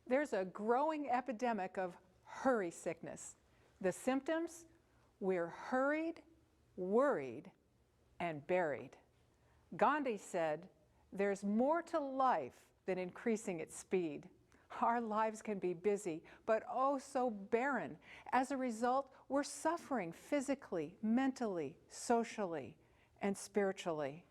There's a growing epidemic of hurry sickness. The symptoms? We're hurried, worried, and buried. Gandhi said, "There's more to life than increasing its speed." Our lives can be busy, but oh so barren. As a result, we're suffering physically, mentally, socially, and spiritually.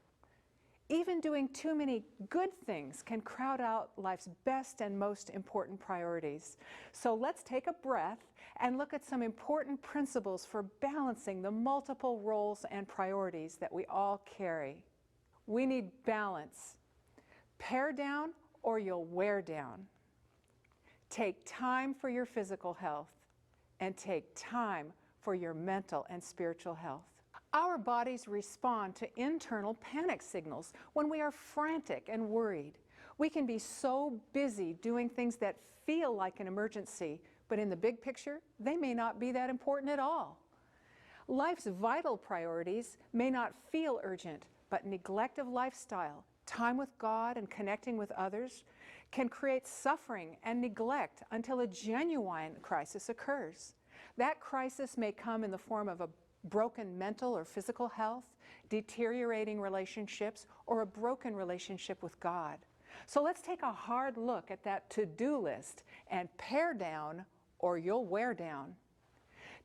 Even doing too many good things can crowd out life's best and most important priorities. So let's take a breath and look at some important principles for balancing the multiple roles and priorities that we all carry. We need balance. Pare down or you'll wear down. Take time for your physical health and take time for your mental and spiritual health. Our bodies respond to internal panic signals when we are frantic and worried. We can be so busy doing things that feel like an emergency, but in the big picture, they may not be that important at all. Life's vital priorities may not feel urgent, but neglect of lifestyle, time with God and connecting with others can create suffering and neglect until a genuine crisis occurs. That crisis may come in the form of a broken mental or physical health, deteriorating relationships, or a broken relationship with God. So let's take a hard look at that to-do list and pare down or you'll wear down.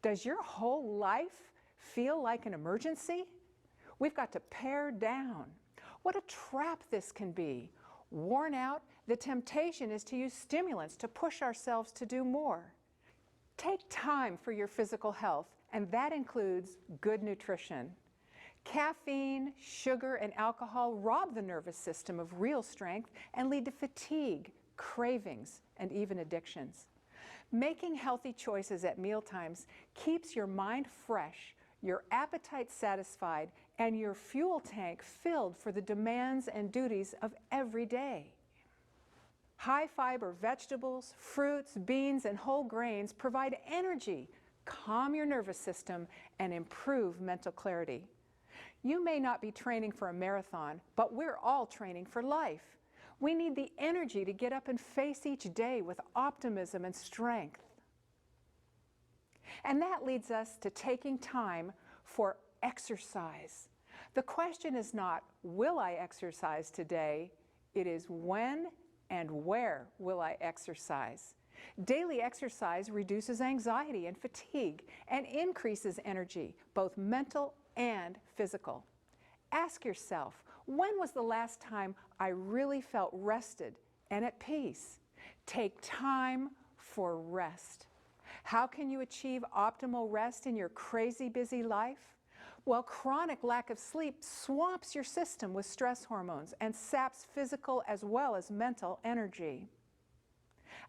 Does your whole life feel like an emergency? We've got to pare down. What a trap this can be. Worn out, the temptation is to use stimulants to push ourselves to do more. Take time for your physical health, and that includes good nutrition. Caffeine, sugar, and alcohol rob the nervous system of real strength and lead to fatigue, cravings, and even addictions. Making healthy choices at mealtimes keeps your mind fresh, your appetite satisfied, and your fuel tank filled for the demands and duties of every day. High-fiber vegetables, fruits, beans, and whole grains provide energy, calm your nervous system, and improve mental clarity. You may not be training for a marathon, but we're all training for life. We need the energy to get up and face each day with optimism and strength. And that leads us to taking time for exercise. The question is not, will I exercise today? It is when and where will I exercise? Daily exercise reduces anxiety and fatigue and increases energy, both mental and physical. Ask yourself, when was the last time I really felt rested and at peace? Take time for rest. How can you achieve optimal rest in your crazy busy life? Well, chronic lack of sleep swamps your system with stress hormones and saps physical as well as mental energy.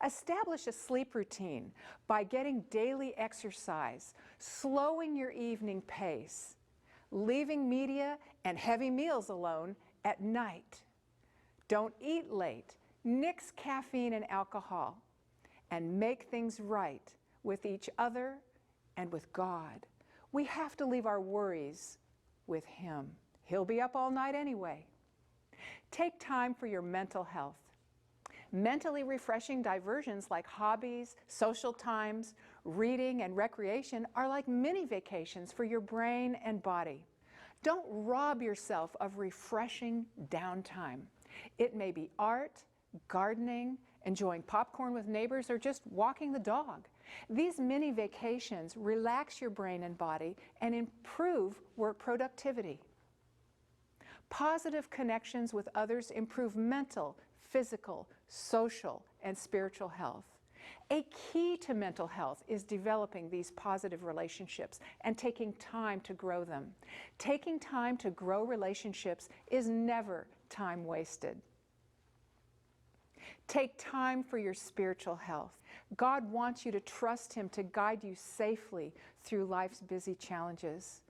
Establish a sleep routine by getting daily exercise, slowing your evening pace, leaving media and heavy meals alone at night. Don't eat late, nix caffeine and alcohol, and make things right with each other and with God. We have to leave our worries with Him. He'll be up all night anyway. Take time for your mental health. Mentally refreshing diversions like hobbies, social times, reading, and recreation are like mini vacations for your brain and body. Don't rob yourself of refreshing downtime. It may be art, gardening, enjoying popcorn with neighbors, or just walking the dog. These mini vacations relax your brain and body and improve work productivity. Positive connections with others improve mental, physical, social, and spiritual health. A key to mental health is developing these positive relationships and taking time to grow them. Taking time to grow relationships is never time wasted. Take time for your spiritual health. God wants you to trust Him to guide you safely through life's busy challenges.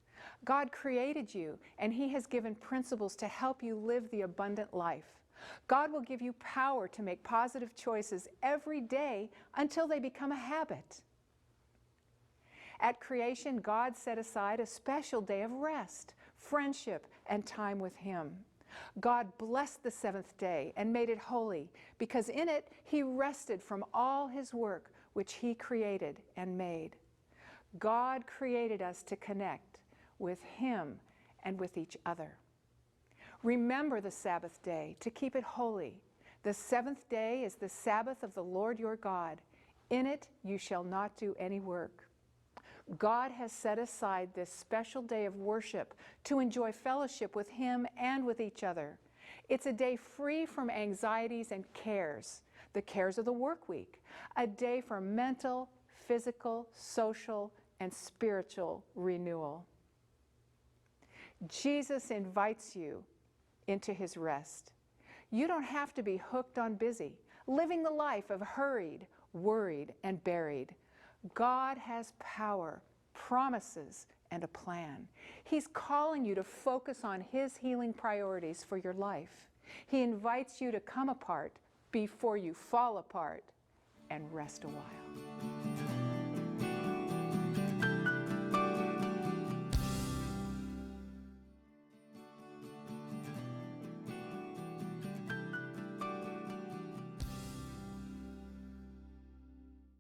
God created you, and He has given principles to help you live the abundant life. God will give you power to make positive choices every day until they become a habit. At creation, God set aside a special day of rest, friendship, and time with Him. God blessed the seventh day and made it holy, because in it he rested from all his work which he created and made. God created us to connect with him and with each other. Remember the Sabbath day to keep it holy. The seventh day is the Sabbath of the Lord your God. In it you shall not do any work. God has set aside this special day of worship to enjoy fellowship with him and with each other. It's a day free from anxieties and cares, the cares of the work week, a day for mental, physical, social, and spiritual renewal. Jesus invites you into his rest. You don't have to be hooked on busy, living the life of hurried, worried, and buried. God has power, promises, and a plan. He's calling you to focus on his healing priorities for your life. He invites you to come apart before you fall apart and rest a while.